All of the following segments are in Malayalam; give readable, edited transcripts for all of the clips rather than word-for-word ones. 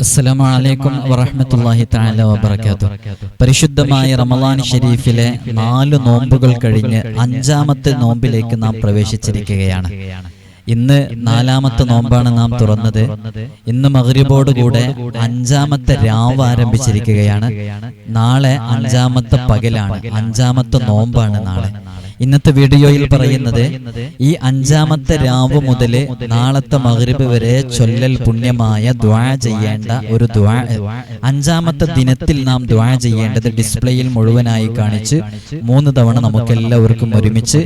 അസ്സലാമു അലൈക്കും വറഹ്മത്തുള്ളാഹി തആല വബറകാതുഹു. പരിശുദ്ധമായ റമളാൻ ഷരീഫിലെ 4 നോമ്പുകൾ കഴിഞ്ഞ് 5ാമത്തെ നോമ്പിലേക്ക് നാം പ്രവേശിച്ചിരിക്കുകയാണ്. ഇന്ന് 4ാമത്തെ നോമ്പാണ് നാം തുറന്നത്. ഇന്ന് മഗ്രിബോടുകൂടെ 5ാമത്തെ രാവ് ആരംഭിച്ചിരിക്കുകയാണ്. നാളെ 5ാമത്തെ പകലാണ്, 5ാമത്തെ നോമ്പാണ് നാളെ. ഇന്നത്തെ വീഡിയോയിൽ പറയുന്നത് ഈ 5ാമത്തെ രാവ് മുതൽ നാളത്തെ മഗ്രിബ് വരെ ചൊല്ലൽ പുണ്യമായ ദുആ ചെയ്യേണ്ട ഒരു ദുആ, 5ാമത്തെ ദിനത്തിൽ നാം ദുആ ചെയ്യേണ്ടത് ഡിസ്പ്ലേയിൽ മുഴുവനായി കാണിച്ച് 3 തവണ നമുക്കെല്ലാവർക്കും ഒരുമിച്ച്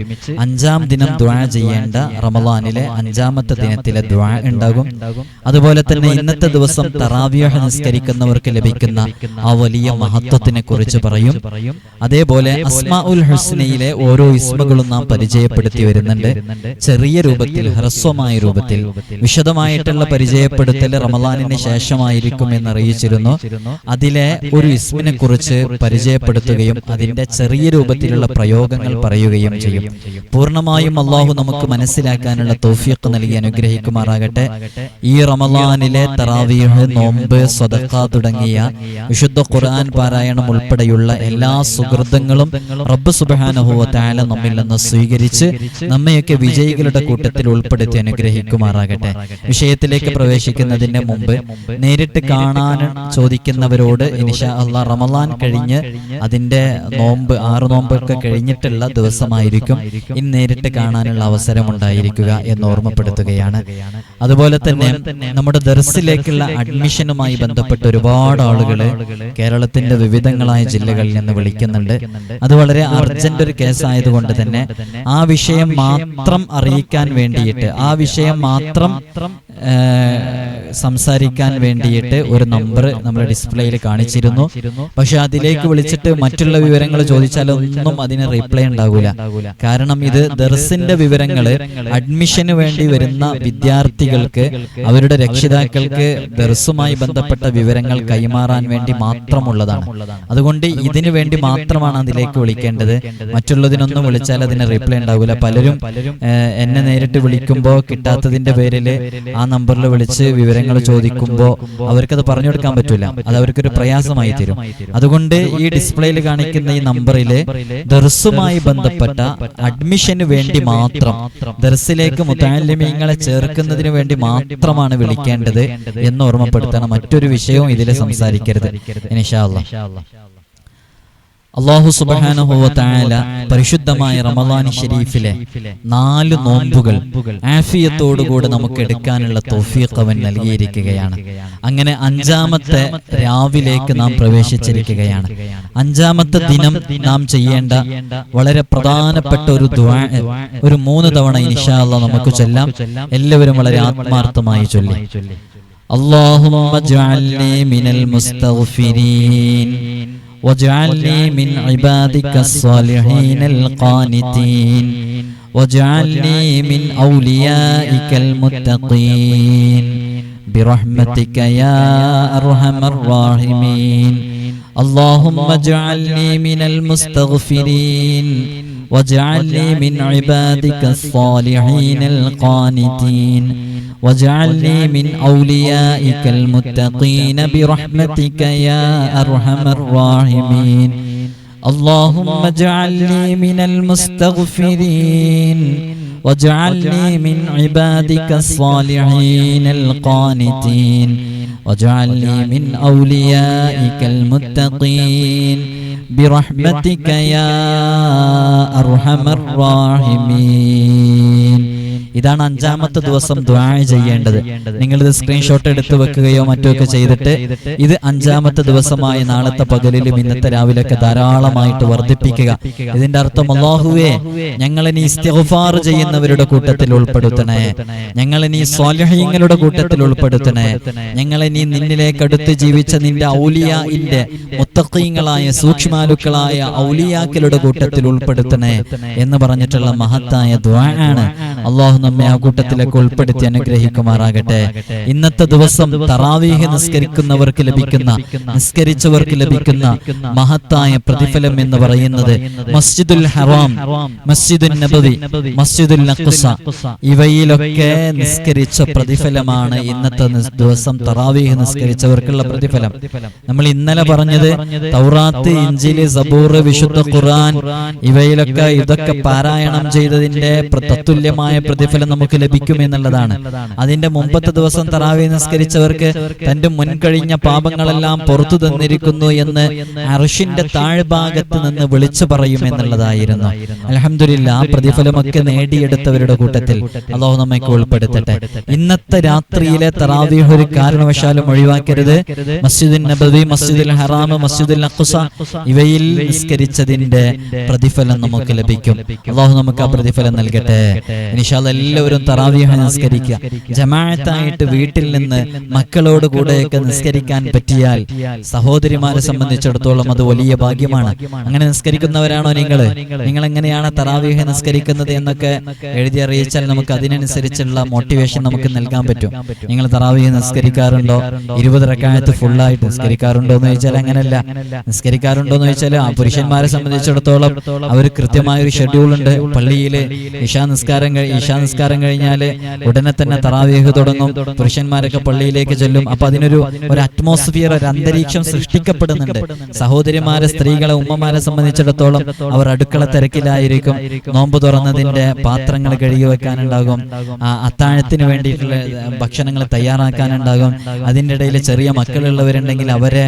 5ാം ദിനം ദുആ ചെയ്യേണ്ട റമളാനിലെ 5ാമത്തെ ദിനത്തിലെ ദുആ ഉണ്ടാകും. അതുപോലെ തന്നെ ഇന്നത്തെ ദിവസം തറാവിയഹ് നിസ്കരിക്കുന്നവർക്ക് ലഭിക്കുന്ന ആ വലിയ മഹത്വത്തിനെ കുറിച്ച് പറയും. അതേപോലെ അസ്മാഉൽ ഹുസ്നയിലെ ഓരോ ഇസ്മുകളും നാം പരിചയപ്പെടുത്തി വരുന്നുണ്ട്. ചെറിയ രൂപത്തിൽ, ഹ്രസ്വമായ രൂപത്തിൽ. വിശദമായിട്ടുള്ള പരിചയപ്പെടുത്തൽ റമളാനിന് ശേഷമായിരിക്കും എന്നറിയിച്ചിരുന്നു. അതിലെ ഒരു ഇസ്മിനെ കുറിച്ച് പരിചയപ്പെടുത്തുകയും അതിന്റെ ചെറിയ രൂപത്തിലുള്ള പ്രയോഗങ്ങൾ പറയുകയും ചെയ്യും. പൂർണ്ണമായും അള്ളാഹു നമുക്ക് മനസ്സിലാക്കാനുള്ള തൗഫീഖ് നൽകി അനുഗ്രഹിക്കുമാറാകട്ടെ. ഈ റമളാനിലെ തറാവീഹ്, നോമ്പ്, സ്വദഖ തുടങ്ങിയ വിശുദ്ധ ഖുർആൻ പാരായണം ഉൾപ്പെടെയുള്ള എല്ലാ സുഹൃതങ്ങളും റബ്ബ് സുബ്ഹാനഹു വ തആല നമ്മിൽ നിന്ന് സ്വീകരിച്ച് നമ്മയൊക്കെ വിജയികളുടെ കൂട്ടത്തിൽ ഉൾപ്പെടുത്തി അനുഗ്രഹിക്കുമാറാകട്ടെ. വിഷയത്തിലേക്ക് പ്രവേശിക്കുന്നതിന് മുമ്പ് നേരിട്ട് കാണാൻ ചോദിക്കുന്നവരോട് ഇൻഷാ അല്ലാഹ് റമളാൻ കഴിഞ്ഞ് അതിന്റെ നോമ്പ് 6 നോമ്പൊക്കെ കഴിഞ്ഞിട്ടുള്ള ദിവസമായിരിക്കും ഇന്ന് നേരിട്ട് കാണാനുള്ള അവസരം ഉണ്ടായിരിക്കുക എന്ന് ഓർമ്മപ്പെടുത്തുകയാണ്. അതുപോലെ തന്നെ നമ്മുടെ ദർസിലേക്കുള്ള അഡ്മിഷനുമായി ബന്ധപ്പെട്ട് ഒരുപാട് ആളുകൾ കേരളത്തിന്റെ വിവിധങ്ങളായ ജില്ലകളിൽ നിന്ന് വിളിക്കുന്നുണ്ട്. അത് വളരെ അർജന്റ് ഒരു കേസായതുകൊണ്ട് തന്നെ ആ വിഷയം മാത്രം അറിയിക്കാൻ വേണ്ടിയിട്ട്, ആ വിഷയം മാത്രം സംസാരിക്കാൻ വേണ്ടിയിട്ട് ഒരു നമ്പർ നമ്മുടെ ഡിസ്പ്ലേയിൽ കാണിച്ചിരുന്നു. പക്ഷെ അതിലേക്ക് വിളിച്ചിട്ട് മറ്റുള്ള വിവരങ്ങൾ ചോദിച്ചാലൊന്നും അതിന് റിപ്ലൈ ഉണ്ടാകൂല. കാരണം ഇത് ദർസിന്റെ വിവരങ്ങള് അഡ്മിഷന് വേണ്ടി വരുന്ന വിദ്യാർത്ഥികൾക്ക്, അവരുടെ രക്ഷിതാക്കൾക്ക് ദർസുമായി ബന്ധപ്പെട്ട വിവരങ്ങൾ കൈമാറാൻ വേണ്ടി മാത്രമുള്ളതാണ്. അതുകൊണ്ട് ഇതിനു വേണ്ടി മാത്രമാണ് അതിലേക്ക് വിളിക്കേണ്ടത്. മറ്റുള്ളതിനൊന്നും വിളിച്ചാൽ അതിന് റിപ്ലൈ ഉണ്ടാവില്ല. പലരും എന്നെ നേരിട്ട് വിളിക്കുമ്പോൾ കിട്ടാത്തതിന്റെ പേരിൽ ആ നമ്പറിൽ വിളിച്ച് വിവരങ്ങൾ ചോദിക്കുമ്പോൾ അവർക്കത് പറഞ്ഞു കൊടുക്കാൻ പറ്റില്ല. അത് അവർക്കൊരു പ്രയാസമായി തീരും. അതുകൊണ്ട് ഈ ഡിസ്പ്ലേയിൽ കാണിക്കുന്ന ഈ നമ്പറിൽ ദർസുമായി ബന്ധപ്പെട്ട അഡ്മിഷന് വേണ്ടി മാത്രം, ദർസിലേക്ക് മുതഅല്ലിമീങ്ങളെ ചേർക്കുന്നതിന് വേണ്ടി മാത്രമാണ് വിളിക്കേണ്ടത് എന്ന് ഓർമ്മപ്പെടുത്തണം. മറ്റൊരു വിഷയവും ഇതിൽ സംസാരിക്കരുത് ഇൻഷാ അല്ലാഹ്. അല്ലാഹു സുബ്ഹാനഹു വ തആല പരിശുദ്ധമായ റമളാൻ ഷരീഫിലെ 4 നോമ്പുകൾ ആഫിയത്തോടുകൂടി നമുക്ക് എടുക്കാനുള്ള തൗഫീഖ് അവൻ നൽകിയിരിക്കുകയാണ്. അങ്ങനെ 5ാമത്തെ രാവിലേക്ക് നാം പ്രവേശിച്ചിരിക്കുകയാണ്. 5ാമത്തെ ദിനം നാം ചെയ്യേണ്ട വളരെ പ്രധാനപ്പെട്ട ഒരു ദുആ ഒരു 3 തവണ ഇൻഷാ അല്ലാഹ് നമുക്ക് ചൊല്ലാം. എല്ലാവരും വളരെ ആത്മാർത്ഥമായി ചൊല്ലി. അല്ലാഹുമ്മ ജഅൽനി മിനൽ മുസ്തഗ്ഫിരീൻ واجعلني من عبادك الصالحين القانتين واجعلني من أوليائك المتقين برحمتك يا أرحم الراحمين اللهم اجعلني من المستغفرين واجعلني من عبادك الصالحين القانتين واجعلني من أوليائك المتقين برحمتك يا أرحم الراحمين اللهم اجعلني من المستغفرين واجعلني من عبادك الصالحين القانتين واجعلني من أوليائك المتقين برحمتك يا أرحم الراحمين. ഇതാണ് 5ാമത്തെ ദിവസം ദുആ ചെയ്യേണ്ടത്. നിങ്ങളിത് സ്ക്രീൻഷോട്ട് എടുത്ത് വെക്കുകയോ മറ്റൊക്കെ ചെയ്തിട്ട് ഇത് 5ാമത്തെ ദിവസമായി നാളത്തെ പകലിലും ഇന്നത്തെ രാവിലെയൊക്കെ ധാരാളമായിട്ട് വർദ്ധിപ്പിക്കുക. ഇതിന്റെ അർത്ഥം, അല്ലാഹുവേ, ഞങ്ങളെ നീ ഇസ്തിഗ്ഫാർ ചെയ്യുന്നവരുടെ കൂട്ടത്തിൽ ഉൾപ്പെടുത്തണേ, ഞങ്ങളെ നീ സ്വാലിഹീങ്ങളുടെ കൂട്ടത്തിൽ ഉൾപ്പെടുത്തണേ, ഞങ്ങളെ നീ നിന്നിലേക്ക് അടുത്ത് ജീവിച്ച നിന്റെ ഔലിയാഇന്റെ മുത്തഖീങ്ങളായ സൂക്ഷ്മാലുക്കളായ ഔലിയാക്കളുടെ കൂട്ടത്തിൽ ഉൾപ്പെടുത്തണേ എന്ന് പറഞ്ഞിട്ടുള്ള മഹത്തായ ദുആ ആണ്. അല്ലാഹു നമ്മെ ആ കൂട്ടത്തിലേക്ക് ഉൾപ്പെടുത്തി അനുഗ്രഹിക്കുമാറാകട്ടെ. ഇന്നത്തെ ദിവസം തറാവീഹ് നിസ്കരിക്കുന്നവർക്ക് ലഭിക്കുന്ന, നിസ്കരിച്ചവർക്ക് ലഭിക്കുന്ന മഹത്തായ പ്രതിഫലം എന്ന് പറയുന്നത് മസ്ജിദുൽ ഹറാം, മസ്ജിദുൽ നബവി, മസ്ജിദുൽ അഖ്സ ഇവയിലൊക്കെ നിസ്കരിച്ച പ്രതിഫലമാണ് ഇന്നത്തെ ദിവസം തറാവീഹ് നിസ്കരിച്ചവർക്കുള്ള പ്രതിഫലം. നമ്മൾ ഇന്നലെ പറഞ്ഞത് തൗറാത്ത്, ഇഞ്ചീല്, സബൂർ, വിശുദ്ധ ഖുർആൻ ഇവയിലൊക്കെ ഇതൊക്കെ പാരായണം ചെയ്തതിന്റെ തത്തുല്യമായ പ്രതിഫലം നമുക്ക് ലഭിക്കുമെന്നുള്ളതാണ്. അതിന്റെ മുമ്പത്തെ ദിവസം തറാവീഹ് നിസ്കരിച്ചവർക്ക് തന്റെ മുൻകഴിഞ്ഞ പാപങ്ങളെല്ലാം പുറത്തു തന്നിരിക്കുന്നു എന്ന് അർശിന്റെ താഴ്ഭാഗത്ത് നിന്ന് വിളിച്ചു പറയുമെന്നുള്ളതായിരുന്നു. അൽഹംദുലില്ലാ, ആ പ്രതിഫലമൊക്കെ നേടിയെടുത്തവരുടെ കൂട്ടത്തിൽ അല്ലാഹു നമ്മെ ഉൾപ്പെടുത്തട്ടെ. ഇന്നത്തെ രാത്രിയിലെ തറാവീഹ് ഒരു കാരണവശാലും ഒഴിവാക്കരുത്. മസ്ജിദുൽ നബവി, മസ്ജിദുൽ ഹറാം, മസ്ജിദുൽ അഖ്സ ഇവയിൽ നിസ്കരിച്ചതിന്റെ പ്രതിഫലം നമുക്ക് ലഭിക്കും. അല്ലാഹു നമുക്ക് ആ പ്രതിഫലം നൽകട്ടെ. ഇൻഷാ അല്ലാഹ് എല്ലാവരും തറാവീഹ് നിസ്കരിക്കുക. ജമാഅത്തായിട്ട് വീട്ടിൽ നിന്ന് മക്കളോട് കൂടെയൊക്കെ നിസ്കരിക്കാൻ പറ്റിയാൽ സഹോദരിമാരെ സംബന്ധിച്ചിടത്തോളം അത് വലിയ ഭാഗ്യമാണ്. അങ്ങനെ നിസ്കരിക്കുന്നവരാണോ നിങ്ങൾ? നിങ്ങൾ എങ്ങനെയാണ് തറാവീഹ് നിസ്കരിക്കുന്നത് എന്നൊക്കെ എഴുതി അറിയിച്ചാൽ നമുക്ക് അതിനനുസരിച്ചുള്ള മോട്ടിവേഷൻ നമുക്ക് നൽകാൻ പറ്റും. നിങ്ങൾ തറാവീഹ് നിസ്കരിക്കാറുണ്ടോ? 20 റക്അത്ത് ഫുള്ളായിട്ട് നിസ്കരിക്കാറുണ്ടോ എന്ന് ചോദിച്ചാൽ അങ്ങനെയല്ല. നിസ്കരിക്കാറുണ്ടോ എന്ന് ചോദിച്ചാൽ ആ പുരുഷന്മാരെ സംബന്ധിച്ചിടത്തോളം അവർ കൃത്യമായൊരു ഷെഡ്യൂൾ ഉണ്ട്. പള്ളിയിൽ ഇശാ നിസ്കാരം കഴിഞ്ഞാൽ ഉടനെ തന്നെ തറാവീഹ് തുടങ്ങും. പുരുഷന്മാരൊക്കെ പള്ളിയിലേക്ക് ചെല്ലും. അപ്പൊ അതിനൊരു അറ്റ്മോസ്ഫിയർ, ഒരു അന്തരീക്ഷം സൃഷ്ടിക്കപ്പെടുന്നുണ്ട്. സഹോദരിമാരെ, സ്ത്രീകളെ, ഉമ്മമാരെ സംബന്ധിച്ചിടത്തോളം അവർ അടുക്കള തിരക്കിലായിരിക്കും. നോമ്പ് തുറന്നതിന്റെ പാത്രങ്ങൾ കഴുകി വെക്കാനുണ്ടാകും. അത്താഴത്തിന് വേണ്ടിയിട്ടുള്ള ഭക്ഷണങ്ങൾ തയ്യാറാക്കാനുണ്ടാകും. അതിൻ്റെ ഇടയിൽ ചെറിയ മക്കളുള്ളവരുണ്ടെങ്കിൽ അവരെ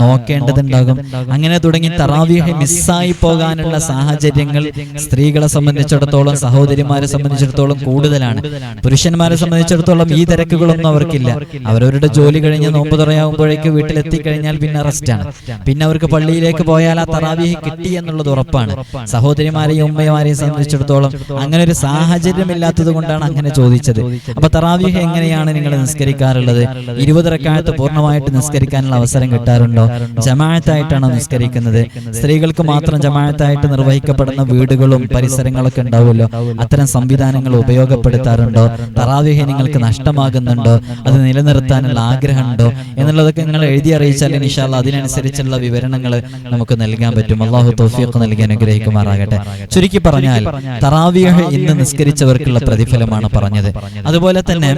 നോക്കേണ്ടതുണ്ടാകും. അങ്ങനെ തുടങ്ങി തറാവീഹ് മിസ്സായി പോകാനുള്ള സാഹചര്യങ്ങൾ സ്ത്രീകളെ സംബന്ധിച്ചിടത്തോളം, സഹോദരിമാരെ സംബന്ധിച്ചിടത്തോളം കൂടുതലാണ്. പുരുഷന്മാരെ സംബന്ധിച്ചിടത്തോളം ഈ തിരക്കുകളൊന്നും അവർക്കില്ല. അവരവരുടെ ജോലി കഴിഞ്ഞ് നോമ്പ് തുറയാകുമ്പോഴേക്ക് വീട്ടിലെത്തിക്കഴിഞ്ഞാൽ പിന്നെ റെസ്റ്റാണ്. പിന്നെ അവർക്ക് പള്ളിയിലേക്ക് പോയാൽ ആ തറാവീഹ് കിട്ടി എന്നുള്ളത് ഉറപ്പാണ്. സഹോദരിമാരെയും ഉമ്മമാരെയും സംബന്ധിച്ചിടത്തോളം അങ്ങനെ ഒരു സാഹചര്യം ഇല്ലാത്തത് കൊണ്ടാണ് അങ്ങനെ ചോദിച്ചത്. അപ്പൊ തറാവീഹ് എങ്ങനെയാണ് നിങ്ങൾ നിസ്കരിക്കാറുള്ളത്? 20 റക്അത്ത് പൂർണ്ണമായിട്ട് നിസ്കരിക്കാനുള്ള അവസരം കിട്ടാറുണ്ടോ? ജമാഅത്തായിട്ടാണോ നിസ്കരിക്കുന്നത്? സ്ത്രീകൾക്ക് മാത്രം ജമാഅത്തായിട്ട് നിർവഹിക്കപ്പെടുന്ന വീടുകളും പരിസരങ്ങളൊക്കെ ഉണ്ടാവുമല്ലോ, അത്തരം സംവിധാനങ്ങൾ ഉപയോഗപ്പെടുത്താറുണ്ടോ? തറാവീഹ് നിങ്ങൾക്ക് നഷ്ടമാകുന്നുണ്ടോ? അത് നിലനിർത്താനുള്ള ആഗ്രഹമുണ്ടോ എന്നുള്ളതൊക്കെ നിങ്ങൾ എഴുതി അറിയിച്ചാൽ ഇൻഷാ അല്ലാഹ് അതിനനുസരിച്ചുള്ള വിവരണങ്ങൾ നമുക്ക് നൽകാൻ പറ്റും. അല്ലാഹു തൗഫീഖ് നൽകി അനുഗ്രഹിക്കുമാറാകട്ടെ. ചുരുക്കി പറഞ്ഞാൽ തറാവീഹ് ഇന്ന് നിസ്കരിച്ചവർക്കുള്ള പ്രതിഫലമാണ് പറഞ്ഞത്. അതുപോലെ തന്നെ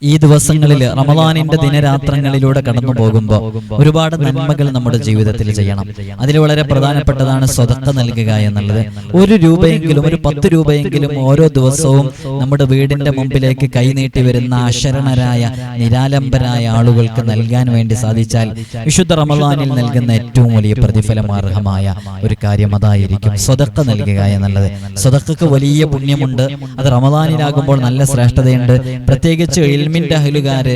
ഈ ദിവസങ്ങളിൽ റമളാനിന്റെ ദിനരാത്രങ്ങളിലൂടെ കടന്നു പോകുമ്പോൾ ഒരുപാട് നന്മകൾ നമ്മുടെ ജീവിതത്തിൽ ചെയ്യണം. അതിൽ വളരെ പ്രധാനപ്പെട്ടതാണ് സ്വതക്ക നൽകുക എന്നുള്ളത്. 1 രൂപയെങ്കിലും, ഒരു 10 രൂപയെങ്കിലും ഓരോ ദിവസവും നമ്മുടെ വീടിന്റെ മുമ്പിലേക്ക് കൈനീട്ടി വരുന്ന അശരണരായ, നിരാലംബരായ ആളുകൾക്ക് നൽകാൻ വേണ്ടി സാധിച്ചാൽ വിശുദ്ധ റമളാനിൽ നൽകുന്ന ഏറ്റവും വലിയ പ്രതിഫലമാർഹമായ ഒരു കാര്യം അതായിരിക്കും സ്വതക്ക നൽകുക എന്നുള്ളത്. സ്വതക്കക്ക് വലിയ പുണ്യമുണ്ട്. അത് റമളാനിലാകുമ്പോൾ നല്ല ശ്രേഷ്ഠതയുണ്ട്. പ്രത്യേകിച്ച് ഇൽമിന്റെ അഹ്ലുകാര്,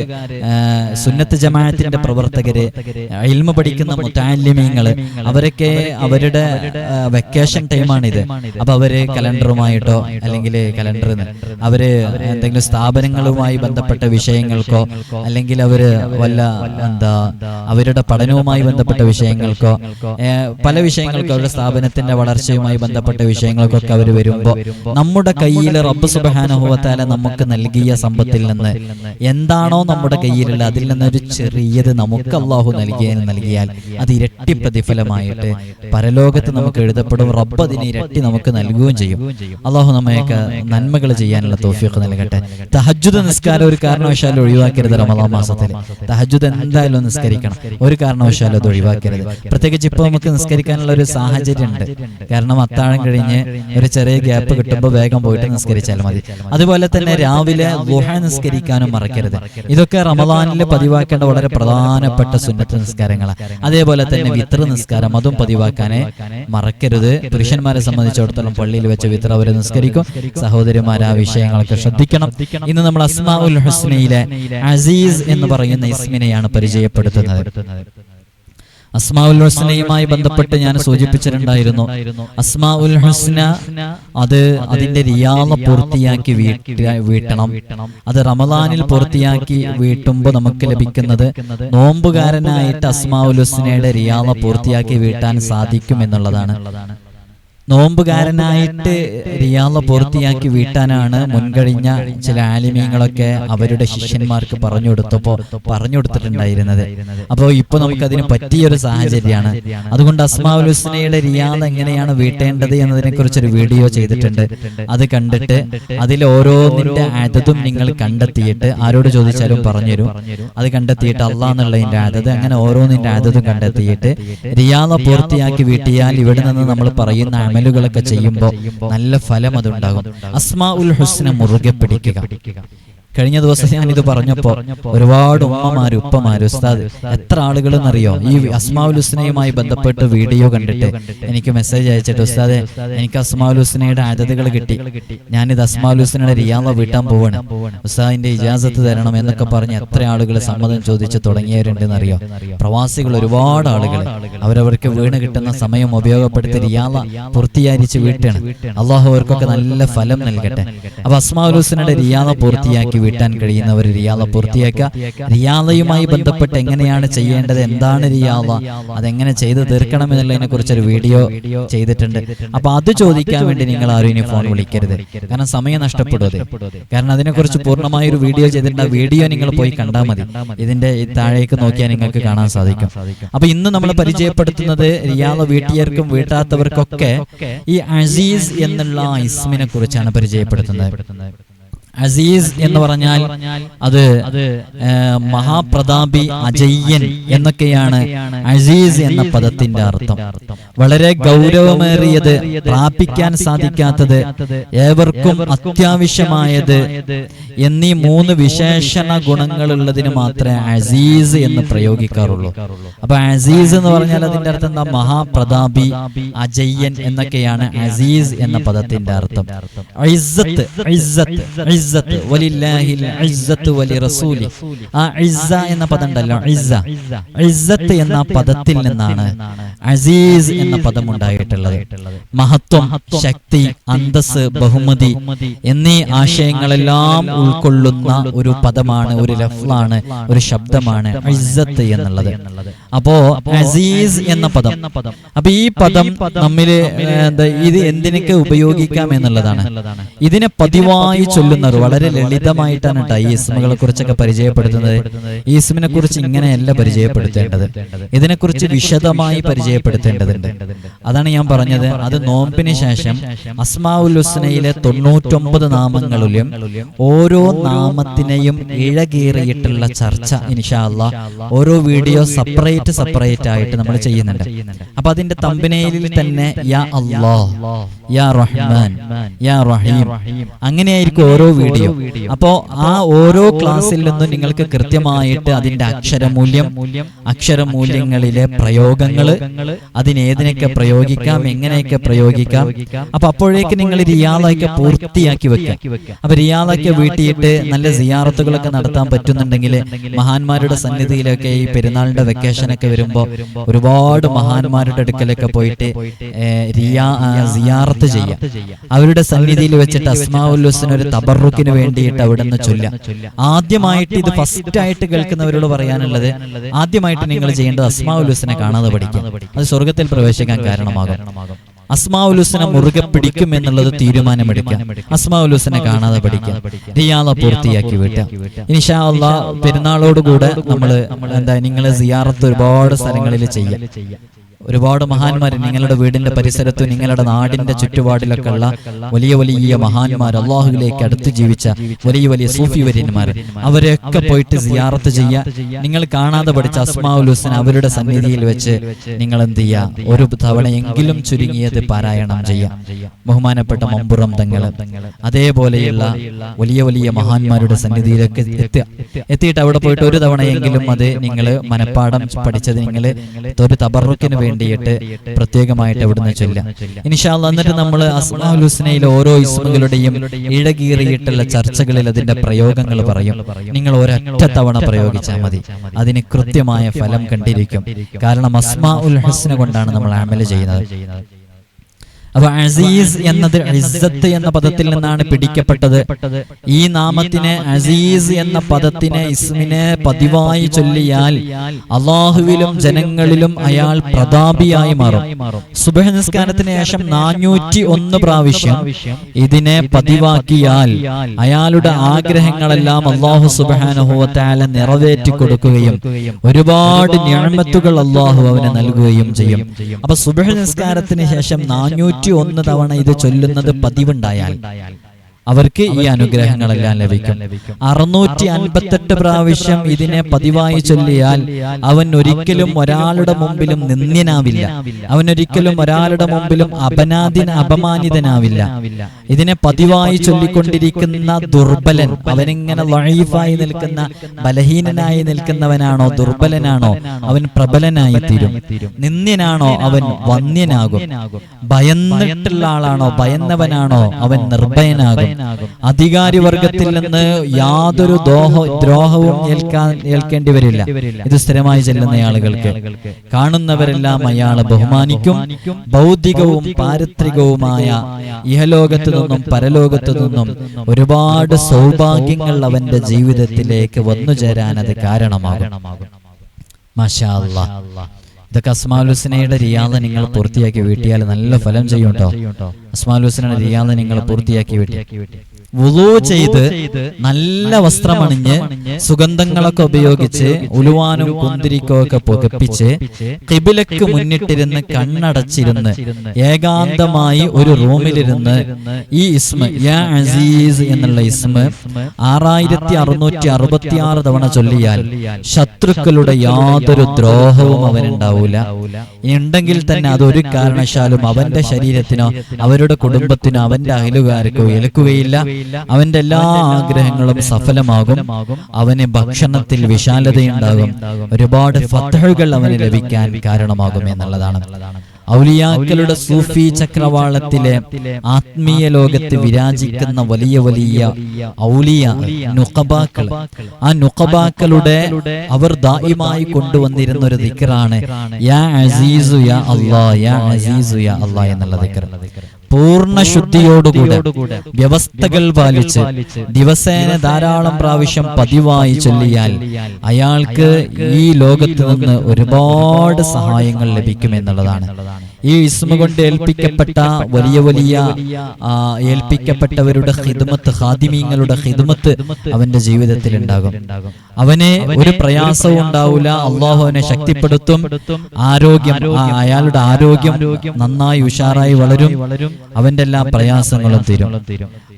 സുന്നത്ത് ജമാഅത്തിന്റെ പ്രവർത്തകര്, ഇൽമ പഠിക്കുന്ന മുതഅല്ലിമീങ്ങള്, അവരൊക്കെ അവരുടെ വെക്കേഷൻ ടൈമാണിത്. അപ്പൊ അവര് കലണ്ടറുമായിട്ടോ അല്ലെങ്കിൽ അവര് എന്തെങ്കിലും സ്ഥാപനങ്ങളുമായി ബന്ധപ്പെട്ട വിഷയങ്ങൾക്കോ അല്ലെങ്കിൽ അവര് വല്ല അവരുടെ പഠനവുമായി ബന്ധപ്പെട്ട വിഷയങ്ങൾക്കോ പല വിഷയങ്ങൾക്കോ അവരുടെ സ്ഥാപനത്തിന്റെ വളർച്ചയുമായി ബന്ധപ്പെട്ട വിഷയങ്ങൾക്കൊക്കെ അവർ വരുമ്പോൾ നമ്മുടെ കയ്യിൽ റബ്ബ് സുബ്ഹാനഹു വ തആല നമുക്ക് നൽകിയ സമ്പത്തിൽ നിന്ന് എന്താണോ നമ്മുടെ കയ്യിലുള്ള അതിൽ നിന്നൊരു ചെറിയത് നമുക്ക് അല്ലാഹു നൽകിയാൽ അത് ഇരട്ടി പ്രതിഫലമായിട്ട് പരലോകത്ത് നമുക്ക് എഴുതപ്പെടും. റബ്ബ് അതിന് ഇരട്ടി നമുക്ക് നൽകുകയും ചെയ്യും. അല്ലാഹു നമ്മയൊക്കെ നന്മകൾ ചെയ്യാനുള്ള തൗഫീഖ് നൽകട്ടെ. തഹജ്ജുദ് നിസ്കാരം ഒരു കാരണവശാലും ഒഴിവാക്കരുത്. റമളാൻ മാസത്തിൽ തഹജ്ജുദ് എന്തായാലും നിസ്കരിക്കണം. ഒരു കാരണവശാലും അത് ഒഴിവാക്കരുത്. പ്രത്യേകിച്ച് ഇപ്പോൾ നമുക്ക് നിസ്കരിക്കാനുള്ള ഒരു സാഹചര്യം ഉണ്ട്. കാരണം അത്താഴം കഴിഞ്ഞ് ഒരു ചെറിയ ഗ്യാപ്പ് കിട്ടുമ്പോൾ വേഗം പോയിട്ട് നിസ്കരിച്ചാൽ മതി. അതുപോലെ തന്നെ രാവിലെ ദുഹ നിസ്കരിക്കാനും മറക്കരുത്. ഇതൊക്കെ റമളാനിൽ പതിവാക്കേണ്ട വളരെ പ്രധാനപ്പെട്ട സുന്നത്ത് നിസ്കാരങ്ങളാണ്. അതേപോലെ തന്നെ വിത്ർ നിസ്കാരം അതും പതിവാക്കാനേ മറക്കരുത്. പുരുഷന്മാരെ സംബന്ധിച്ചിടത്തോളം പള്ളിയിൽ വെച്ച് വിത്ർ അവർ നിസ്കരിക്കും. സഹോദരിമാർ ആ വിഷയങ്ങളൊക്കെ ശ്രദ്ധിക്കണം. ഇന്ന് നമ്മൾ അസ്മാഉൽ ഹുസ്നയിലെ അസീസ് എന്ന് പറയുന്ന ഇസ്മിനെയാണ് പരിചയപ്പെടുത്തുന്നത്. അസ്മാഉൽ ഹുസ്നയുമായി ബന്ധപ്പെട്ട് ഞാൻ സൂചിപ്പിച്ചിട്ടുണ്ടായിരുന്നു. അസ്മാഉൽ ഹുസ്ന അത് അതിന്റെ റിയാള പൂർത്തിയാക്കി വീട്ടണം. അത് റമദാനിൽ പൂർത്തിയാക്കി വീട്ടുമ്പോൾ നമുക്ക് ലഭിക്കുന്നത് നോമ്പുകാരനായിട്ട് അസ്മാഉൽ ഹുസ്നയുടെ റിയാള പൂർത്തിയാക്കി വീട്ടാൻ സാധിക്കും എന്നുള്ളതാണ്. നോമ്പുകാരനായിട്ട് റിയാള പൂർത്തിയാക്കി വീട്ടാനാണ് മുൻകഴിഞ്ഞ ചില ആലിമീങ്ങളൊക്കെ അവരുടെ ശിഷ്യന്മാർക്ക് പറഞ്ഞു കൊടുത്തിട്ടുണ്ടായിരുന്നത്. അപ്പോൾ ഇപ്പോൾ നമുക്കതിന് പറ്റിയൊരു സാഹചര്യമാണ്. അതുകൊണ്ട് അസ്മാഉൽ ഹുസ്നയുടെ റിയാള എങ്ങനെയാണ് വീട്ടേണ്ടത് എന്നതിനെ കുറിച്ചൊരു വീഡിയോ ചെയ്തിട്ടുണ്ട്. അത് കണ്ടിട്ട് അതിൽ ഓരോന്നിന്റെ അതതും നിങ്ങൾ കണ്ടെത്തിയിട്ട് ആരോട് ചോദിച്ചാലും പറഞ്ഞുതരും. അത് കണ്ടെത്തിയിട്ട് അള്ളാഹ് എന്നുള്ളതിന്റെ അതത്, അങ്ങനെ ഓരോന്നിന്റെ അതതും കണ്ടെത്തിയിട്ട് റിയാള പൂർത്തിയാക്കി വീട്ടിയാൽ ഇവിടെ നിന്ന് നമ്മൾ പറയുന്ന അമലുകളൊക്കെ ചെയ്യുമ്പോൾ നല്ല ഫലം അതുണ്ടാകും. അസ്മാഉൽ ഹുസ്ന മുറുകെ പിടിക്കുക. കഴിഞ്ഞ ദിവസം ഞാനിത് പറഞ്ഞപ്പോൾ ഒരുപാട് ഉമ്മമാര് ഉപ്പമാര് ഉസ്താദ് എത്ര ആളുകളെന്നറിയോ ഈ അസ്മാഉൽ ഹുസ്നയുമായി ബന്ധപ്പെട്ട് വീഡിയോ കണ്ടിട്ട് എനിക്ക് മെസ്സേജ് അയച്ചിട്ട് ഉസ്താദെ എനിക്ക് അസ്മാഉൽ ഹുസ്നയുടെ അതതുകൾ കിട്ടി, ഞാനിത് അസ്മാഉൽ ഹുസ്നയുടെ റിയാള വീട്ടാൻ പോവാണ്, ഉസ്താദിന്റെ ഇജാസത്ത് തരണം എന്നൊക്കെ പറഞ്ഞ് എത്ര ആളുകൾ സമ്മതം ചോദിച്ച് തുടങ്ങിയവരുണ്ടെന്നറിയോ. പ്രവാസികൾ ഒരുപാട് ആളുകൾ അവരവർക്ക് വീണ് കിട്ടുന്ന സമയം ഉപയോഗപ്പെടുത്തി റിയാള പൂർത്തീകരിച്ച് വീട്ടാണ്. അള്ളാഹു അവർക്കൊക്കെ നല്ല ഫലം നൽകട്ടെ. അപ്പൊ അസ്മാഉൽ ഹുസ്നയുടെ റിയാള പൂർത്തിയാക്കി വീട്ടാൻ കഴിയുന്നവർ റിയാള പൂർത്തിയാക്കുക. റിയാളയുമായി ബന്ധപ്പെട്ട് എങ്ങനെയാണ് ചെയ്യേണ്ടത്, എന്താണ് റിയാള, അതെങ്ങനെ ചെയ്ത് തീർക്കണം എന്നുള്ളതിനെ കുറിച്ചൊരു വീഡിയോ ചെയ്തിട്ടുണ്ട്. അപ്പൊ അത് ചോദിക്കാൻ വേണ്ടി നിങ്ങൾ ആരും ഇനി ഫോൺ വിളിക്കരുത്, കാരണം സമയം നഷ്ടപ്പെടുന്നത്. കാരണം അതിനെക്കുറിച്ച് പൂർണ്ണമായൊരു വീഡിയോ ചെയ്തിട്ടുണ്ട്. ആ വീഡിയോ നിങ്ങൾ പോയി കണ്ടാൽ മതി. ഇതിന്റെ താഴേക്ക് നോക്കിയാൽ നിങ്ങൾക്ക് കാണാൻ സാധിക്കും. അപ്പൊ ഇന്ന് നമ്മൾ പരിചയപ്പെടുത്തുന്നത് റിയാള വീട്ടിയർക്കും വീട്ടാത്തവർക്കൊക്കെ ഈ അസീസ് എന്നുള്ള ഇസ്മിനെ കുറിച്ചാണ് പരിചയപ്പെടുത്തുന്നത്. അസീസ് എന്ന് പറഞ്ഞാൽ അത് മഹാപ്രതാപി, അജയ്യൻ എന്നൊക്കെയാണ് അസീസ് എന്ന പദത്തിന്റെ അർത്ഥം. വളരെ ഗൗരവമേറിയത്, പ്രാപിക്കാൻ സാധിക്കാത്തത്, ഏവർക്കും അത്യാവശ്യമായത് എന്നീ 3 വിശേഷണ ഗുണങ്ങളുള്ളതിന് മാത്രമേ അസീസ് എന്ന് പ്രയോഗിക്കാറുള്ളൂ. അപ്പൊ അസീസ് എന്ന് പറഞ്ഞാൽ അതിന്റെ അർത്ഥം എന്താ? മഹാപ്രതാപി, അജയ്യൻ എന്നൊക്കെയാണ് അസീസ് എന്ന പദത്തിന്റെ അർത്ഥം. ഇസ്സത്ത്, ഇസ്സത്ത്, ഇസ്സത്ത് വലില്ലാഹിൽ ഇസ്സത്ത് വലി റസൂലി. ആ ഇസ്സ എന്ന പദം ഉണ്ടല്ലോ, ഇസ്സ, ഇസ്സത്ത് എന്ന പദത്തിൽ നിന്നാണ് അസീസ് എന്ന പദം ഉണ്ടായിട്ടുള്ളത്. മഹത്വം, ശക്തി, അന്തസ്, ബഹുമതി എന്നീ ആശയങ്ങളെല്ലാം ഉൾക്കൊള്ളുന്ന ഒരു പദമാണ്, ഒരു ലഫ്ലാണ്, ഒരു ശബ്ദമാണ് ഇസ്സത്ത് എന്നുള്ളത്. അപ്പോ അസീസ് എന്ന പദം, അപ്പൊ ഈ പദം നമ്മില് ഇത് എന്തിനൊക്കെ ഉപയോഗിക്കാം എന്നുള്ളതാണ്. ഇതിനെ പതിവായി ചൊല്ലുന്നവർ വളരെ ലളിതമായിട്ടാണ് ഈ ഇസ്മുകളെ കുറിച്ചൊക്കെ പരിചയപ്പെടുത്തുന്നത്. ഈ ഇസ്മിനെ കുറിച്ച് ഇങ്ങനെയല്ല പരിചയപ്പെടുത്തേണ്ടത്, ഇതിനെക്കുറിച്ച് വിശദമായി പരിചയപ്പെടുത്തേണ്ടതുണ്ട്. അതാണ് ഞാൻ പറഞ്ഞത്. അത് നോമ്പിന് ശേഷം അസ്മാഉൽ ഹുസ്നയിലെ 99 നാമങ്ങളിലും ഓരോ നാമത്തിനെയും ഇഴകീറിയിട്ടുള്ള ചർച്ച ഇൻഷാ അല്ലാഹ് ഓരോ വീഡിയോ സെപ്പറേറ്റ് ആയിട്ട് നമ്മൾ ചെയ്യുന്നുണ്ട്. അപ്പൊ അതിന്റെ തംബ്നെയിലിൽ തന്നെ യാ അല്ലാഹ്, യാ റഹ്മാൻ, യാ റഹീം അങ്ങനെയായിരിക്കും ഓരോ വീഡിയോ. അപ്പോ ആ ഓരോ ക്ലാസ്സിൽ നിന്നും നിങ്ങൾക്ക് കൃത്യമായിട്ട് അതിന്റെ അക്ഷരമൂല്യങ്ങളിലെ പ്രയോഗങ്ങള്, അതിനേതിനൊക്കെ പ്രയോഗിക്കാം, എങ്ങനെയൊക്കെ പ്രയോഗിക്കാം. അപ്പൊ അപ്പോഴേക്ക് നിങ്ങൾ റിയാളൊക്കെ പൂർത്തിയാക്കി വെക്കാം. അപ്പൊ റിയാളൊക്കെ വീട്ടിയിട്ട് നല്ല സിയാറത്തുകളൊക്കെ നടത്താൻ പറ്റുന്നുണ്ടെങ്കിൽ മഹാന്മാരുടെ സന്നിധിയിലൊക്കെ ഈ പെരുന്നാളിന്റെ വെക്കേഷനൊക്കെ വരുമ്പോ ഒരുപാട് മഹാന്മാരുടെ അടുക്കലൊക്കെ പോയിട്ട് സിയാറത്ത് ചെയ്യാം. അവരുടെ സന്നിധിയിൽ വെച്ചിട്ട് അസ്മാഉൽ ഹുസ്ന ഒരു തബറുക്കിന് വേണ്ടിയിട്ട് അവിടെ നിന്ന് ചൊല്ലാം. ആദ്യമായിട്ട് ഇത് ഫസ്റ്റ് ആയിട്ട് കേൾക്കുന്നവരോട് പറയാനുള്ളത്, ആദ്യമായിട്ട് നിങ്ങൾ ചെയ്യേണ്ടത് അസ്മാഉൽ ഹുസ്നെ കാണാതെ പഠിക്കാം. അത് സ്വർഗത്തിൽ പ്രവേശിക്കാൻ കാരണമാകും. അസ്മാഉൽ ഹുസ്ന മുറുകെ പിടിക്കും എന്നുള്ളത് തീരുമാനമെടുക്കാം. അസ്മാഉൽ ഹുസ്ന കാണാതെ പഠിക്കാം, റിയാള പൂർത്തിയാക്കി വിട്ടാം. ഇൻഷാ അല്ലാഹ് പെരുന്നാളോടുകൂടെ നിങ്ങൾ സിയാറത്ത് ഒരുപാട് സ്ഥലങ്ങളിൽ ചെയ്യാം. ഒരുപാട് മഹാന്മാർ നിങ്ങളുടെ വീടിന്റെ പരിസരത്തും നിങ്ങളുടെ നാടിന്റെ ചുറ്റുപാടിലൊക്കെ ഉള്ള വലിയ വലിയ മഹാന്മാർ, അള്ളാഹുവിലേക്ക് അടുത്ത് ജീവിച്ച വലിയ വലിയ സൂഫി വര്യന്മാർ, അവരെയൊക്കെ പോയിട്ട് സിയാറത്ത് ചെയ്യുക. നിങ്ങൾ കാണാതെ പഠിച്ച അസ്മാഉൽ ഹുസ്ന അവരുടെ സന്നിധിയിൽ വെച്ച് നിങ്ങൾ എന്ത് ചെയ്യുക, ഒരു തവണയെങ്കിലും ചുരുങ്ങിയത് പാരായണം ചെയ്യാം. ബഹുമാനപ്പെട്ട മമ്പുറം തങ്ങൾ, അതേപോലെയുള്ള വലിയ വലിയ മഹാന്മാരുടെ സന്നിധിയിലേക്ക് എത്തിയിട്ട് അവിടെ പോയിട്ട് ഒരു തവണയെങ്കിലും അത് നിങ്ങൾ മനപ്പാഠം പഠിച്ചത് നിങ്ങൾ ഒരു തബറുക്കിന് വേണ്ടി വേണ്ടിയിട്ട് പ്രത്യേകമായിട്ട് അവിടുന്ന് ചൊല്ലാം. ഇൻഷാ അല്ലാഹ് എന്നിട്ട് നമ്മൾ അസ്മാഉൽ ഹുസ്നയിലെ ഓരോ ഇസ്മുകളുടെയും ഇഴകീറിയിട്ടുള്ള ചർച്ചകളിൽ അതിന്റെ പ്രയോഗങ്ങൾ പറയും. നിങ്ങൾ ഒരൊറ്റ തവണ പ്രയോഗിച്ചാൽ മതി, അതിന് കൃത്യമായ ഫലം കണ്ടിരിക്കും. കാരണം അസ്മാഉൽ ഹുസ്ന കൊണ്ടാണ് നമ്മൾ അമൽ ചെയ്യുന്നത്. അപ്പൊ അസീസ് എന്നത് ഇസ്സത്ത് എന്ന പദത്തിൽ നിന്നാണ് പിടിക്കപ്പെട്ടത്. ഈ നാമത്തിനെ അസീസ് എന്ന പദത്തിനെ ഇസ്മിനെ പതിവായി ചൊല്ലിയാൽ അള്ളാഹുവിലും ജനങ്ങളിലും അയാൾ പ്രതാപിയായി മാറും. സുബ്ഹ് നിസ്കാരത്തിന് ശേഷം 401 പ്രാവശ്യം ഇതിനെ പതിവാക്കിയാൽ അയാളുടെ ആഗ്രഹങ്ങളെല്ലാം അല്ലാഹു സുബ്ഹാനഹു വ തആല നിറവേറ്റി കൊടുക്കുകയും ഒരുപാട് നിഅമത്തുകൾ അല്ലാഹു അവന് നൽകുകയും ചെയ്യും. അപ്പൊ സുബ്ഹ് നിസ്കാരത്തിന് ശേഷം 401 തവണ ഇത് ചൊല്ലുന്നത് പതിവുണ്ടായാൽ അവർക്ക് ഈ അനുഗ്രഹങ്ങളെല്ലാം ലഭിക്കും. 658 പ്രാവശ്യം ഇതിനെ പതിവായി ചൊല്ലിയാൽ അവൻ ഒരിക്കലും ഒരാളുടെ മുമ്പിലും നിന്ദ്യനാവില്ല, അവനൊരിക്കലും ഒരാളുടെ മുമ്പിലും അപമാനിതനാവില്ല. ഇതിനെ പതിവായി ചൊല്ലിക്കൊണ്ടിരിക്കുന്ന ദുർബലൻ, അവനിങ്ങനെ ലഈഫായി നിൽക്കുന്ന ബലഹീനനായി നിൽക്കുന്നവനാണോ ദുർബലനാണോ അവൻ പ്രബലനായി തീരും, നിന്ദ്യനാണോ അവൻ വന്യനാകും, ഭയന്നിട്ടുള്ള ആളാണോ ഭയന്നവനാണോ അവൻ നിർഭയനാകും. അധികാരി വർഗത്തിൽ നിന്ന് യാതൊരു ദ്രോഹവും ഏൽക്കേണ്ടി വരില്ല. ഇത് സ്ഥിരമായി ചെല്ലുന്ന ആളുകൾക്ക് കാണുന്നവരെല്ലാം അയാളെ ബഹുമാനിക്കും. ഭൗതികവും പാരിത്രികവുമായ ഇഹലോകത്തു നിന്നും പരലോകത്തു നിന്നും ഒരുപാട് സൗഭാഗ്യങ്ങൾ അവന്റെ ജീവിതത്തിലേക്ക് വന്നു ചേരാൻ അത് കാരണമാകും. മാഷാ അല്ലാഹ്. ഇതൊക്കെ അസ്മാഉൽ ഹുസ്നയുടെ റിയാദ നിങ്ങൾ പൂർത്തിയാക്കി വീട്ടിയാൽ നല്ല ഫലം ചെയ്യും കേട്ടോ. അസ്മാഉൽ ഹുസ്നയുടെ റിയാദ നിങ്ങൾ പൂർത്തിയാക്കി വീട്ടി വുളൂ ചെയ്ത് നല്ല വസ്ത്രമണിഞ്ഞ് സുഗന്ധങ്ങളൊക്കെ ഉപയോഗിച്ച് ഉലുവാനും കുന്തിരിക്കോ ഒക്കെ പുകപ്പിച്ച് ഖിബിലക്ക് മുന്നിട്ടിരുന്ന് കണ്ണടച്ചിരുന്ന് ഏകാന്തമായി ഒരു റൂമിലിരുന്ന് ഈ ഇസ്മ യാ അസീസ് എന്നുള്ള ഇസ്മ 6666 തവണ ചൊല്ലിയാൽ ശത്രുക്കളുടെ യാതൊരു ദ്രോഹവും അവനുണ്ടാവൂല. ഉണ്ടെങ്കിൽ തന്നെ അതൊരു കാരണവശാലും അവന്റെ ശരീരത്തിനോ അവരുടെ കുടുംബത്തിനോ അവന്റെ അയലുകാർക്കോ ഏൽക്കുകയില്ല. അവന്റെ എല്ലാ ആഗ്രഹങ്ങളും സഫലമാകും. അവന് ഭക്ഷണത്തിൽ വിശാലതയുണ്ടാകും. ഒരുപാട് ഫത്ഹുകൾ അവന് ലഭിക്കാൻ കാരണമാകും എന്നുള്ളതാണ്. ഔലിയാക്കളുടെ സൂഫി ചക്രവാളത്തിലെ ആത്മീയ ലോകത്ത് വിരാജിക്കുന്ന വലിയ വലിയ ഔലിയ നുഖബാക്കൾ, ആ നുഖബാക്കളുടെ അവർ ദായിമായി കൊണ്ടുവന്നിരുന്ന ഒരു ദിക്റാണ് യാ അസീസു യാ അല്ലാഹ്, യാ അസീസു യാ അല്ലാഹ് എന്നുള്ള ദിക്ർ. പൂർണ്ണ ശുദ്ധിയോടുകൂടെ വ്യവസ്ഥകൾ പാലിച്ച് ദിവസേന ധാരാളം പ്രാവശ്യം പതിവായി ചൊല്ലിയാൽ അയാൾക്ക് ഈ ലോകത്ത് നിന്ന് ഒരുപാട് സഹായങ്ങൾ ലഭിക്കുമെന്നുള്ളതാണ്. ഈ ഇസ്മ കൊണ്ട് ഏൽപ്പിക്കപ്പെട്ട വലിയ വലിയ ഏൽപ്പിക്കപ്പെട്ടവരുടെ ഖിദ്മത്ത്, ഖാദിമീങ്ങളുടെ ഖിദ്മത്ത് അവന്റെ ജീവിതത്തിൽ ഉണ്ടാകും. അവന് ഒരു പ്രയാസവും ഉണ്ടാവില്ല. അള്ളാഹു അവനെ ശക്തിപ്പെടുത്തും. ആരോഗ്യം, അയാളുടെ ആരോഗ്യം നന്നായി ഉഷാറായി വളരും. അവന്റെ എല്ലാ പ്രയാസങ്ങളും തീരും.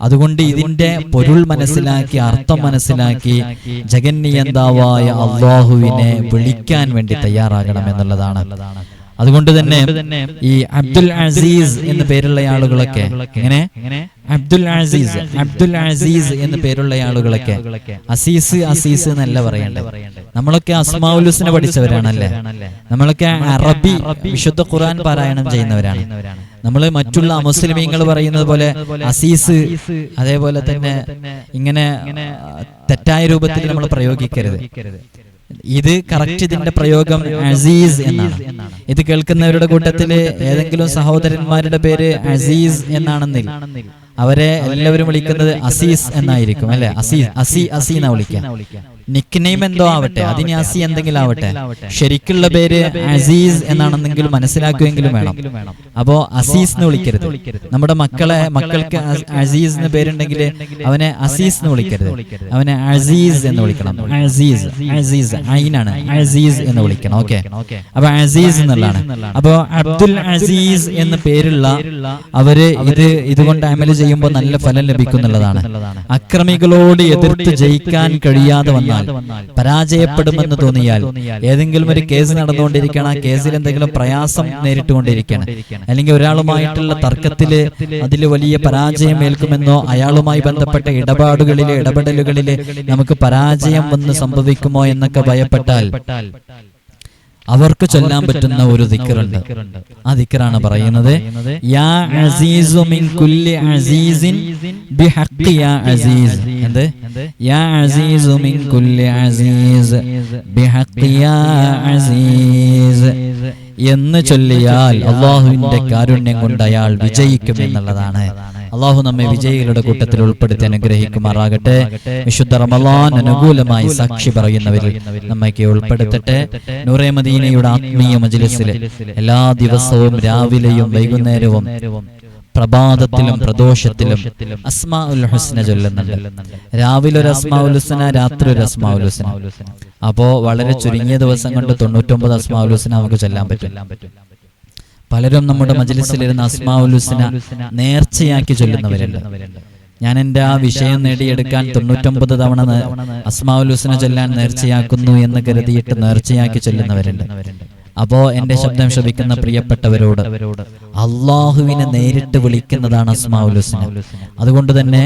അതുകൊണ്ട് ഇതിന്റെ പൊരുൾ മനസ്സിലാക്കി, അർത്ഥം മനസ്സിലാക്കി ജഗന്നിയന്താവായ അള്ളാഹുവിനെ വിളിക്കാൻ വേണ്ടി തയ്യാറാകണം എന്നുള്ളതാണ്. അതുകൊണ്ട് തന്നെ ഈ അബ്ദുൽ അസീസ് എന്ന് പേരുള്ള ആളുകളൊക്കെ എങ്ങനെ അബ്ദുൽ അസീസ്, അബ്ദുൽ അസീസ് എന്ന് പേരുള്ള ആളുകളൊക്കെ അസീസ് അസീസ് എന്നല്ല പറയേണ്ടത്. നമ്മളൊക്കെ അസ്മാഉൽ ഹുസ്ന പഠിച്ചവരാണല്ലേ, നമ്മളൊക്കെ അറബി വിശുദ്ധ ഖുർആൻ പാരായണം ചെയ്യുന്നവരാണ്. നമ്മൾ മറ്റുള്ള മുസ്ലിമീങ്ങൾ പറയുന്നത് പോലെ അസീസ് അതേപോലെ തന്നെ ഇങ്ങനെ തെറ്റായ രൂപത്തിൽ നമ്മൾ പ്രയോഗിക്കരുത്. ഇത് കറക്റ്റ്, ഇതിന്റെ പ്രയോഗം അസീസ് എന്നാണ്. ഇത് കേൾക്കുന്നവരുടെ കൂട്ടത്തില് ഏതെങ്കിലും സഹോദരന്മാരുടെ പേര് അസീസ് എന്നാണെന്നില്ല, അവരെ എല്ലാവരും വിളിക്കുന്നത് അസീസ് എന്നായിരിക്കും അല്ലെ. അസി എന്നാ വിളിക്കുക. നിക്ക് നെയിം എന്തോ ആവട്ടെ, അതിന് അസി എന്തെങ്കിലും ആവട്ടെ, ശരിക്കുള്ള പേര് അസീസ് എന്നാണെന്നെങ്കിലും മനസ്സിലാക്കുമെങ്കിലും വേണം. അപ്പോ അസീസ് എന്ന് വിളിക്കരുത്. നമ്മുടെ മക്കൾക്ക് അസീസ് എന്ന് പേരുണ്ടെങ്കിൽ അവനെ അസീസ് എന്ന് വിളിക്കരുത്, അവനെ അസീസ് എന്ന് വിളിക്കണം. അസീസ്, അസീസ് ഐനാണ്, അസീസ് എന്ന് വിളിക്കണം. ഓക്കെ, അപ്പൊ അസീസ് എന്നുള്ളതാണ്. അപ്പോ അബ്ദുൽ അസീസ് എന്ന പേരുള്ള അവര് ഇതുകൊണ്ട് അമൽ ചെയ്യുമ്പോൾ നല്ല ഫലം ലഭിക്കുന്നുള്ളതാണ്. അക്രമികളോട് എതിർത്ത് ജയിക്കാൻ കഴിയാതെ വന്നാൽ, പരാജയപ്പെടുമെന്ന് തോന്നിയാൽ, ഏതെങ്കിലും ഒരു കേസ് നടന്നുകൊണ്ടിരിക്കണം, ആ കേസിൽ എന്തെങ്കിലും പ്രയാസം നേരിട്ടുകൊണ്ടിരിക്കണം, അല്ലെങ്കിൽ ഒരാളുമായിട്ടുള്ള തർക്കത്തില് അതിൽ വലിയ പരാജയം ഏൽക്കുമെന്നോ അയാളുമായി ബന്ധപ്പെട്ട ഇടപെടലുകളില് നമുക്ക് പരാജയം വന്ന് സംഭവിക്കുമോ എന്നൊക്കെ ഭയപ്പെട്ടാൽ അവർക്ക് ചൊല്ലാൻ പറ്റുന്ന ഒരു ദിക്റുണ്ട്. ആ ദിക്റാണ് പറയുന്നത്, യാ അസീസു മിൻ കുല്ലി അസീസിൻ ബിഹഖി യാ അസീസ്. എന്ത്? യാ അസീസു മിൻ കുല്ലി അസീസ് ബിഹഖി യാ അസീസ് എന്ന് ചൊല്ലിയാൽ അള്ളാഹുവിന്റെ കാരുണ്യം കൊണ്ട് അയാൾ വിജയിക്കും എന്നുള്ളതാണ്. അള്ളാഹു നമ്മെ വിജയികളുടെ കൂട്ടത്തിൽ ഉൾപ്പെടുത്തി അനുഗ്രഹിക്കുമാറാകട്ടെ. വിശുദ്ധ റമളാൻ അനുകൂലമായി സാക്ഷി പറയുന്നവരിൽ നമ്മയ്ക്ക് ഉൾപ്പെടുത്തട്ടെ. നൂറെ മദീനയുടെ ആത്മീയ മജ്‌ലിസിൽ എല്ലാ ദിവസവും രാവിലെയും വൈകുന്നേരവും പ്രഭാതത്തിലും പ്രദോഷത്തിലും അസ്മാഉൽ ഹുസ്ന ചൊല്ലുന്നുണ്ട്. രാവിലെ ഒരു അസ്മാഉൽ ഹുസ്ന, രാത്രി ഒരു അസ്മാഉൽ ഹുസ്ന. അപ്പോ വളരെ ചുരുങ്ങിയ ദിവസം കൊണ്ട് 99 അസ്മാഉൽ ഹുസ്ന നമുക്ക് ചൊല്ലാൻ പറ്റും. പലരും നമ്മുടെ മജ്‌ലിസിലിരുന്ന് അസ്മാഉൽ ഹുസ്ന നേർച്ചയാക്കി ചൊല്ലുന്നവരുണ്ട്. ഞാൻ എൻ്റെ ആ വിഷയം നേടിയെടുക്കാൻ 99 തവണ അസ്മാഉൽ ഹുസ്ന ചൊല്ലാൻ നേർച്ചയാക്കുന്നു എന്ന് കരുതിയിട്ട് നേർച്ചയാക്കി ചൊല്ലുന്നവരുണ്ട്. അപ്പോ എന്റെ ശബ്ദം ശ്രവിക്കുന്ന പ്രിയപ്പെട്ടവരോട് അള്ളാഹുവിനെ നേരിട്ട് വിളിക്കുന്നതാണ് അസ്മാഉൽ ഹുസ്ന. അതുകൊണ്ട് തന്നെ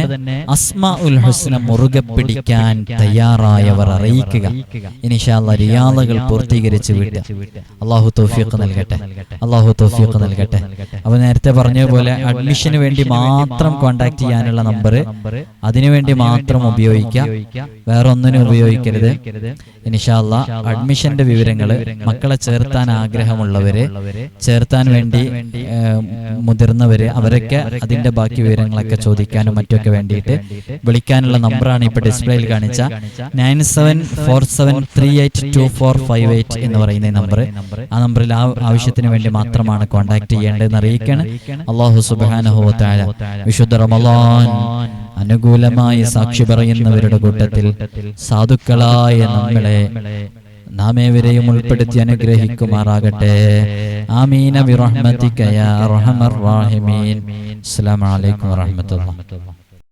അസ്മാഉൽ ഹുസ്ന മുറുകെ പിടിക്കാൻ തയ്യാറായവർ അറിയിക്കുക. ഇൻഷാ അല്ലാഹ് റിയാദകൾ പൂർത്തീകരിച്ച് വിട്ട് അള്ളാഹു തൗഫീഖ് നൽകട്ടെ. അള്ളാഹു തൗഫീഖ് നൽകട്ടെ. അപ്പോൾ നേരത്തെ പറഞ്ഞ പോലെ അഡ്മിഷന് വേണ്ടി മാത്രം കോൺടാക്ട് ചെയ്യാനുള്ള നമ്പർ, അതിനുവേണ്ടി മാത്രം ഉപയോഗിക്കുക, വേറെ ഒന്നിനും ഉപയോഗിക്കരുത്. ഇൻഷാ അല്ലാഹ് അഡ്മിഷന്റെ വിവരങ്ങൾ, മക്കളെ ചേർത്താൻ ആഗ്രഹമുള്ളവര്, ചേർത്താൻ വേണ്ടി മുതിർന്നവര്, അവരൊക്കെ അതിന്റെ ബാക്കി വിവരങ്ങളൊക്കെ ചോദിക്കാനും മറ്റൊക്കെ വേണ്ടിയിട്ട് വിളിക്കാനുള്ള നമ്പറാണ് ഇപ്പൊ ഡിസ്പ്ലേയിൽ കാണിച്ച 9747382458 എന്ന് പറയുന്ന നമ്പർ. ആ നമ്പറിൽ ആ ആവശ്യത്തിന് വേണ്ടി മാത്രമാണ് കോൺടാക്ട് ചെയ്യേണ്ടതെന്ന് അറിയിക്കാണ്. അല്ലാഹു സുബ്ഹാനഹു വ തആല വിശുദ്ധ റമളാൻ അനുകൂലമായി സാക്ഷി പറയുന്നവരുടെ കൂട്ടത്തിൽ സാധുക്കളായ നമ്മളെ നാമേവരെയും ഉൾപ്പെടുത്തി അനുഗ്രഹിക്കുമാറാകട്ടെ. ആമീന ബിറഹ്മതിക യാ അർഹമർ റഹീമീൻ. അസ്സലാമു അലൈക്കും വറഹ്മത്തുള്ളാഹി.